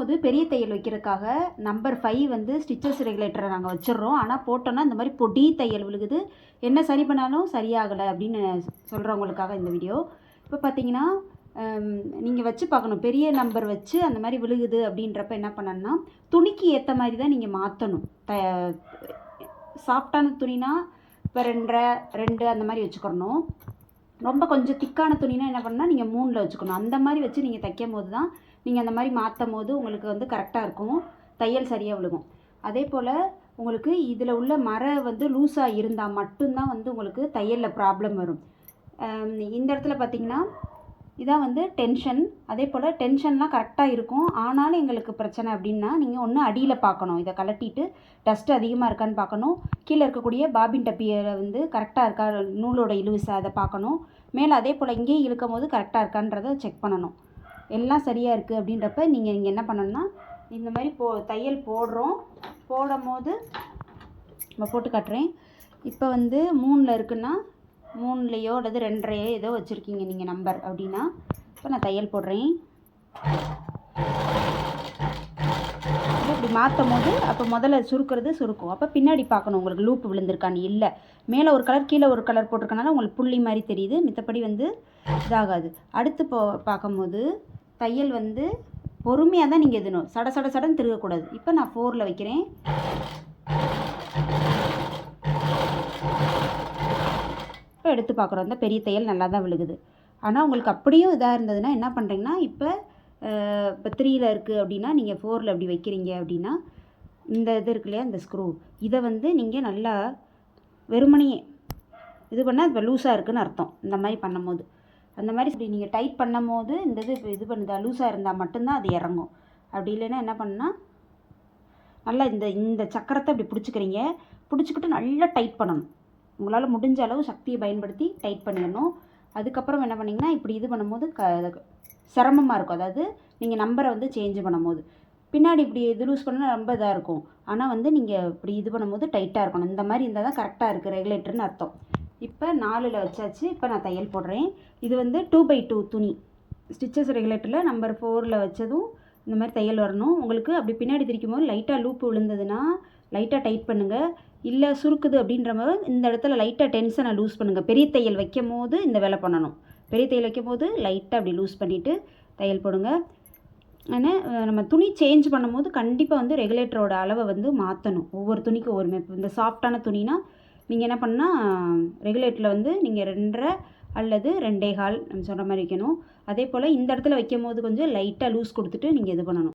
போது பெரிய தையல் வைக்கிறதுக்காக நம்பர் 5 வந்து ஸ்டிச்சஸ் ரெகுலேட்டரை நாங்கள் வச்சிடுறோம். ஆனால் போட்டோன்னா இந்த மாதிரி பொடி தையல் விழுகுது, என்ன சரி பண்ணாலும் சரியாகலை அப்படின்னு சொல்கிறவங்களுக்காக இந்த வீடியோ. இப்போ பார்த்தீங்கன்னா நீங்கள் வச்சு பார்க்கணும், பெரிய நம்பர் வச்சு அந்த மாதிரி விழுகுது அப்படின்றப்ப என்ன பண்ணணும்னா துணிக்கு ஏற்ற மாதிரி தான் நீங்கள் மாற்றணும். சாஃப்டான துணினா இப்போ 2 அந்த மாதிரி வச்சுக்கணும். ரொம்ப கொஞ்சம் திக்கான துணினா என்ன பண்ணால் நீங்கள் 3 வச்சுக்கணும். அந்த மாதிரி வச்சு நீங்கள் தைக்கும் போது தான் நீங்கள் அந்த மாதிரி மாற்றும் போது உங்களுக்கு வந்து கரெக்டாக இருக்கும், தையல் சரியாக விழுகும். அதே போல் உங்களுக்கு இதில் உள்ள வந்து லூஸாக இருந்தால் மட்டும்தான் வந்து உங்களுக்கு தையலில் ப்ராப்ளம் வரும். இந்த இடத்துல பார்த்திங்கன்னா இதான் வந்து டென்ஷன். அதே போல் டென்ஷன்லாம் கரெக்டாக இருக்கும், ஆனாலும் எங்களுக்கு பிரச்சனை அப்படின்னா நீங்கள் ஒன்று அடியில் பார்க்கணும், இதை கலட்டிட்டு டஸ்ட்டு அதிகமாக இருக்கான்னு பார்க்கணும். கீழே இருக்கக்கூடிய பாபின் டப்பியை வந்து கரெக்டாக இருக்கா, நூலோட இழுவிசை அதை பார்க்கணும். மேலே அதே போல் இங்கேயும் இழுக்கும் போது கரெக்டாக இருக்கான்றதை செக் பண்ணணும். எல்லாம் சரியாக இருக்குது அப்படின்றப்ப நீங்கள் என்ன பண்ணணும்னா இந்த மாதிரி தையல் போடும் போது நம்ம போட்டு காட்டுறேன். இப்போ வந்து 3ல் இருக்குன்னா 3லையோ அல்லது 2லையோ ஏதோ வச்சுருக்கீங்க நீங்கள் நம்பர் அப்படின்னா, இப்போ நான் தையல் போடுறேன். இப்படி மாற்றும் போது அப்போ முதல்ல சுருக்கும், அப்போ பின்னாடி பார்க்கணும் உங்களுக்கு லூப் விழுந்திருக்கான்னு. இல்லை மேலே ஒரு கலர் கீழே ஒரு கலர் போட்டிருக்கனால உங்களுக்கு புள்ளி மாதிரி தெரியுது, மித்தப்படி வந்து இதாகாது. அடுத்து பார்க்கும்போது தையல் வந்து பொறுமையாக தான் நீங்கள் எதுணும், சடன்னு திருகக்கூடாது. இப்போ நான் 4ல் வைக்கிறேன். இப்போ எடுத்து பார்க்குறோம், இந்த பெரிய தையல் நல்லா தான் விழுகுது. ஆனால் உங்களுக்கு அப்படியும் இதாக இருந்ததுன்னா என்ன பண்ணுறீங்கன்னா இப்போ 3ல் இருக்குது அப்படின்னா நீங்கள் 4ல் அப்படி வைக்கிறீங்க அப்படின்னா இந்த இது இருக்கு இல்லையா, இந்த ஸ்க்ரூ, இதை வந்து நீங்கள் நல்லா வெறுமனையே இது பண்ணால் இப்போ லூஸாக இருக்குதுன்னு அர்த்தம். இந்த மாதிரி பண்ணும்போது அந்த மாதிரி இப்படி நீங்கள் டைட் பண்ணும் போது இந்த இது பண்ணுதா லூஸாக இருந்தால் மட்டும்தான் அது இறங்கும். அப்படி இல்லைன்னா என்ன பண்ணால் நல்லா இந்த சக்கரத்தை அப்படி பிடிச்சிக்கிட்டு நல்லா டைட் பண்ணணும். உங்களால் முடிஞ்ச அளவு சக்தியை பயன்படுத்தி டைட் பண்ணிடணும். அதுக்கப்புறம் என்ன பண்ணிங்கன்னா இப்படி இது பண்ணும்போது சிரமமாக இருக்கும். அதாவது நீங்கள் நம்பரை வந்து சேஞ்ச் பண்ணும்போது பின்னாடி இப்படி இது லூஸ் பண்ணால் ரொம்ப இதாக இருக்கும், ஆனால் வந்து நீங்கள் இப்படி இது பண்ணும்போது டைட்டாக இருக்கணும். இந்த மாதிரி இருந்தால் தான் கரெக்டாக இருக்குது ரெகுலேட்டர்னு அர்த்தம். இப்போ 4ல் வச்சாச்சு. இப்போ நான் தையல் போடுறேன். இது வந்து 2x2 துணி ஸ்டிச்சஸ் ரெகுலேட்டரில் நம்பர் 4ல் வச்சதும் இந்த மாதிரி தையல் வரணும். உங்களுக்கு அப்படி பின்னாடி திரிக்கும் போது லைட்டாக லூப்பு விழுந்ததுன்னா லைட்டாக டைட் பண்ணுங்கள். இல்லை சுருக்குது அப்படின்ற மாதிரி இந்த இடத்துல லைட்டாக டென்ஷனை லூஸ் பண்ணுங்கள். பெரிய தையல் வைக்கும் போது இந்த வேலை பண்ணணும். பெரிய தையல் வைக்கும் போது லைட்டாக அப்படி லூஸ் பண்ணிவிட்டு தையல் போடுங்க. ஆனால் நம்ம துணி சேஞ்ச் பண்ணும்போது கண்டிப்பாக வந்து ரெகுலேட்டரோட அளவை வந்து மாற்றணும். ஒவ்வொரு துணிக்கும் ஒவ்வொரு மேப். இந்த சாஃப்டான துணினா நீங்கள் என்ன பண்ணால் ரெகுலேட்டரில் வந்து நீங்கள் 2.5 அல்லது 2.25 நம்ம சொல்கிற மாதிரி வைக்கணும். அதே போல் இந்த இடத்துல வைக்கும் போது கொஞ்சம் லைட்டாக லூஸ் கொடுத்துட்டு நீங்கள் இது பண்ணணும்.